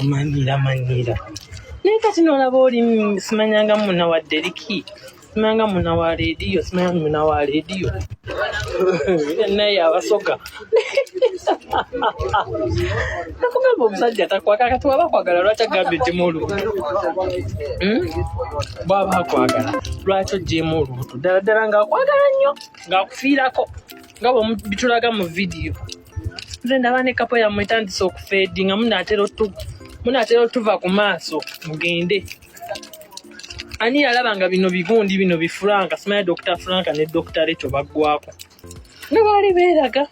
manira. Naye kati n'olaba oli simanyanga muna wa Derick, simanyanga muna wa rediyo, simanyanga muna wa rediyo. Naye abasoga. Nakugamba omusajja takwagala, kati waba akwagala lwaki agamba ejjemu olubuto? Bw'aba akwagala lwaki oggyemu olubuto? Ddala ng'akwagala nnyo, ng'akufiirako nga bwe bitulaga mu vidiyo. Nze ndaba ne kapo yammwe etandise okufeedinga, munaatera otuva ku maaso mugende. Ani yalaba nga bino bigundi bino bifranka, simanyi Dr. Franka ne Dr. Lecho baggwako ne baali beeraga.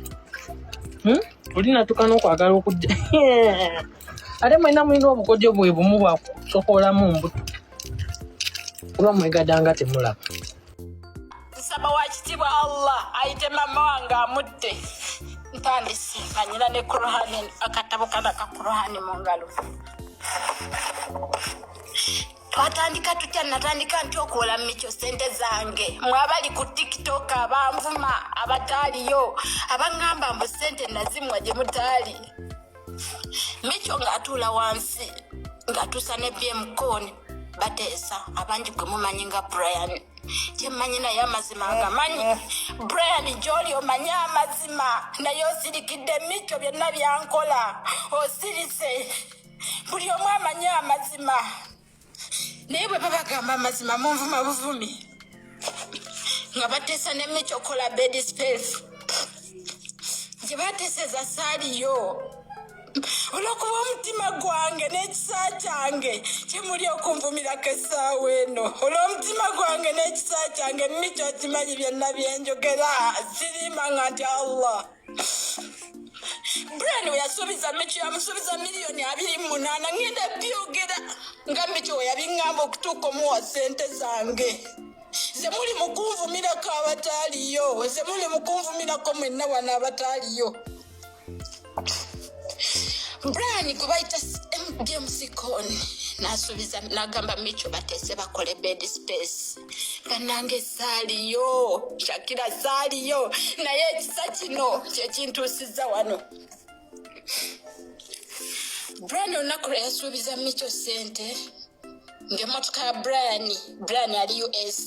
Oli natuka n'okwagala okujja ate mwena mulina obukodyo bwe bumu bwakusokolamu mbuto kuba mwegadanga temulaba. Nsaba wa kitiibwa Allah ayite mama wange amudde. Ntandise anyira ne Kurani, akatabo kana ka Kurani mu ngalo. Twatandika tutya, natandika nti okuwola Micho sente zange. Mwabali ku TikTok abanvuma abataaliyo, abangamba mbu sente nazimwa gye mutaali. Micho ng'atuula wansi ng'atuusa ne BM bateesa abangi gwe mumanyi nga Brian. Kyemmanyi naye amazima ngamanyi. Brian gy'oli omanyi amazima naye osirikidde Micho byonna byankola. Osirise buli omu amanyi amazima. Naye bwe babagamba amazima munvuma buvumi nga bateesa ne Micho kola bed space gye bateeseza saaliyo. Olwokuba omutima gwange n'ekisa kyange kyemuli okunvumirako essaawa eno. Olw'omutima gwange n'ekisa kyange Micho kimanyi byonna byenjogera, sirima nga nti Allah. Brian we yasuubiza Micho yamusuubiza $228,000 ngenda byogera nga Micho we yabiŋŋamba okutuuka omuwa ssente zange. Ze muli mukunvumirako abataaliyo, ze muli mukunvumirako mwenna wano abataaliyo. Brian gwe bayita James Kone n'asuubiza n'agamba Micho bateese bakole bed space. Bannange saaliyo, Shakira saaliyo, naye ekisa kino kye kintuusizza wano. Brian olunaku lwe yasuubiza Micho ssente ng'emmotoka ya Brian ali US,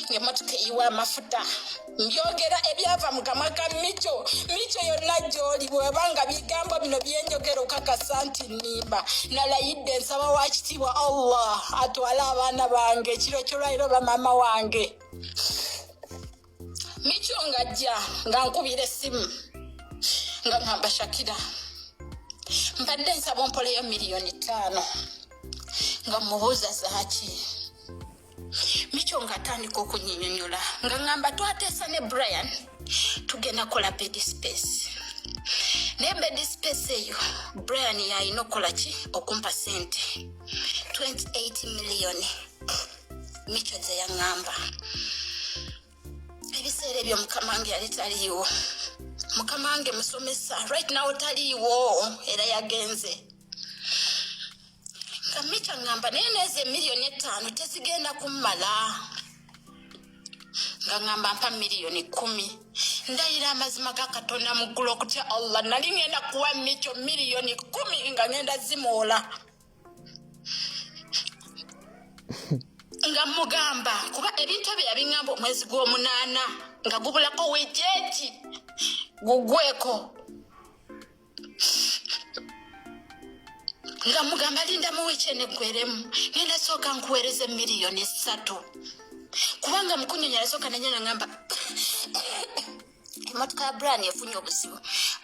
ng'emmotoka eyiwa amafuta. Mbyogera ebyava mu kamwa ka Micho yonna gy'oli bw'ebanga bigambo bino byenjogera okakasa nti nnimba. Nalayidde nsaba wa kitiibwa Allah atwale abaana bange ekiro ky'olwaliro bamama wange. Micho ng'ajja nga nkubira essimu nga ngamba Shakira mbadde nsaba ompoleyo $5,000,000 nga mubuuza zaaki. Micho ng'atandika okunyinyonyola nga ngamba twateesa ne Brian tugenda kola bed space. Ne bed space eyo Brian yalina okukola ki? Okumpa sente $28 million. Micho ze yaŋŋamba. Ebiseera ebyo mukama wange yali taliiwo. Mukama wange musomesa right now taliiwo era yagenze. Micho ngamba naye nezo $5,000,000 tezigenda kummala. Nga ngamba mpa $10,000,000. Ndayira amazima ga Katonda mu ggulu okutya Allah nali ngenda kuwa Micho $10,000,000 nga ngenda zimoola. Nga mugamba kuba ebintu bye yabiŋŋamba omwezi gw'Omunaana nga gubulako wejeti gugweko. Nga mugamba linda mu weekend eggweremu ngenda sooka nkuweereze $3,000,000 kubanga mukunyonyola sooka nanyana ngamba emmotoka ya Brian efunye obuzibu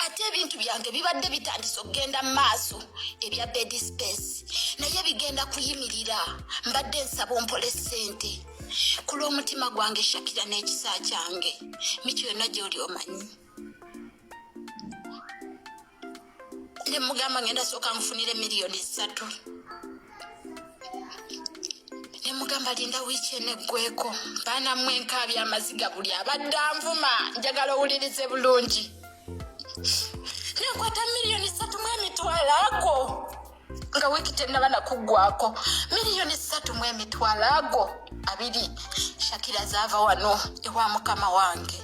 ate ebintu byange bibadde bitandise okugenda mu maaso ebya bed space naye bigenda kuyimirira. Mbadde nsaba ompole ssente ku lw'omutima gwange Shakira n'ekisa kyange. Micho yonna gy'oli omanyi. Ne mugamba ngenda sooka nfunire $3,000,000. Ne mugamba linda weekend eggweko baana mmwe enkaabya amaziga buli abadde anvuma njagala owulirize bulungi. Nenkwata $3,000,000 ago nga wiiki tennaba nakuggwako. $3,000,000 ago 2 Shakira zaava wano ewa mukama wange.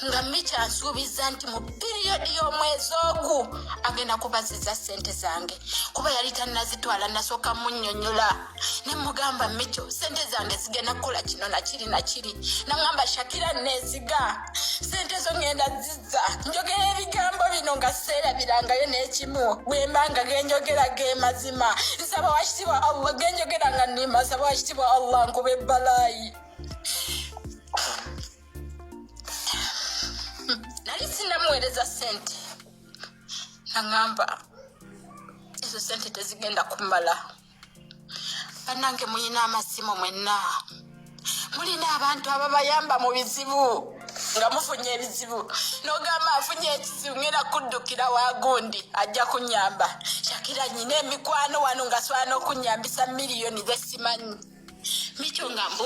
Nga Micho ansuubiza nti mu periodi y'omwezi ogwo agenda kubaziza sente zange kuba yali tannazitwala nasooka munnyonnyola ne mugamba Micho sente zange zigenda kukola kino na kiri nangamba Shakira neziga sente zo ngenda zizza njogera ebigambo bino nga seerabirangayo n'ekimu bwe mbanga genjogera ge mazima nsaba wakitibwa Allah genjogera nga nnima nsaba wakitibwa Allah nkube ebbalayi nali sinnamuweereza sente nangamba ezo sente tezigenda kumala bannange mulina amasimu mwenna mulina abantu ababayamba mu bizibu nga mufunye ebizibu n'ogamba afunye ekizibu ngenda kuddukira wagundi ajja kunyamba Shakira nyina emikwano wano nga swana okunyambisa miliyoni zesimanyi Micho nga mbu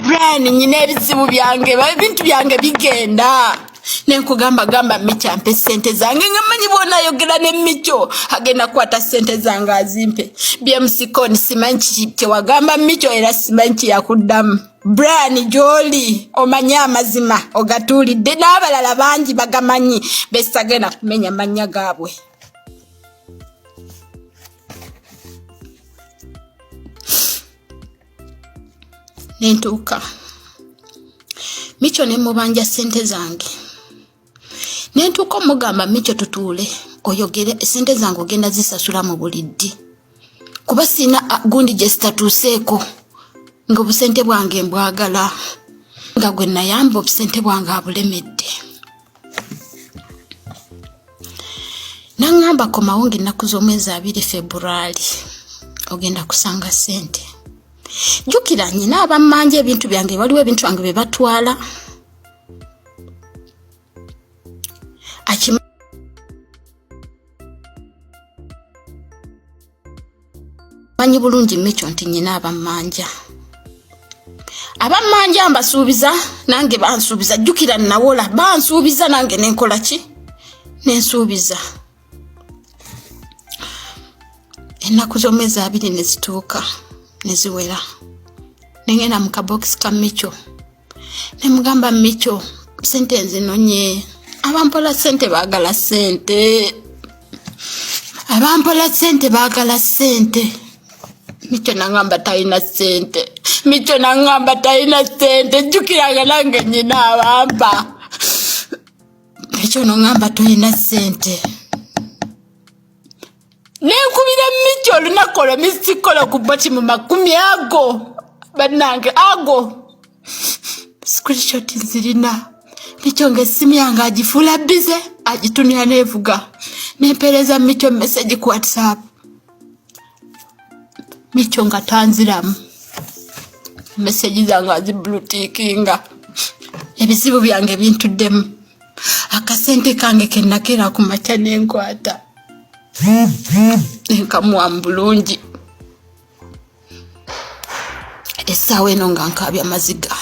Brian nyina ebizibu byange ebintu byange bigenda nenkugamba Micho ampe sente zange nga manyi bw'onayogera ne Micho agenda kukwata sente zange azimpe byemusikoni simanyi kye wagamba Micho era simanyi yakuddamu Brian Joli omanya amazima ogatuulidde n'abalala bangi bagamanyi besagenda kumenya mannya gaabwe nentuuka Micho ne mubanja sente zange nentuuka omugamba Micho tutuule oyogere sente zange ogenda zisasula mu buliddi kuba sina gundi gye zitatuuseeko nga obusente bwange mbwagala nga gwe nayamba obusente bwange abulemedde nangamba komawo ng'ennaku z'omwezi 2 February ogenda kusanga sente jjukira nyina abammanja ebintu byange waliwo ebintu byange bye batwala manyi bulungi Micho nti nyina abammanja mbasuubiza nange bansuubiza jjukira nawola bansuubiza nange nenkola ki nensuubiza ennaku z'omwezi 2 ne zituuka ne ziwera nengenda mu kabokisi ka Micho ne mugamba Micho sente nzinonye abampola sente baagala sente Micho nangamba talina sente jjukiranga nange nyina abampa Micho nongamba tolina sente nenkubira Micho olunaku olwo misikola ku boti mu 10 ago bannange ago screenshot nzirina Micho ng'essimu yange agifuula bize agitunira neevuga nempeereza Micho message ku WhatsApp Micho nga tanziramu message zange azibluetikinga ebizibu byange bintuddemu akasente kange kennakera ku makya nenkwata nkamuwa bulungi essaawa eno nga nkaabya maziga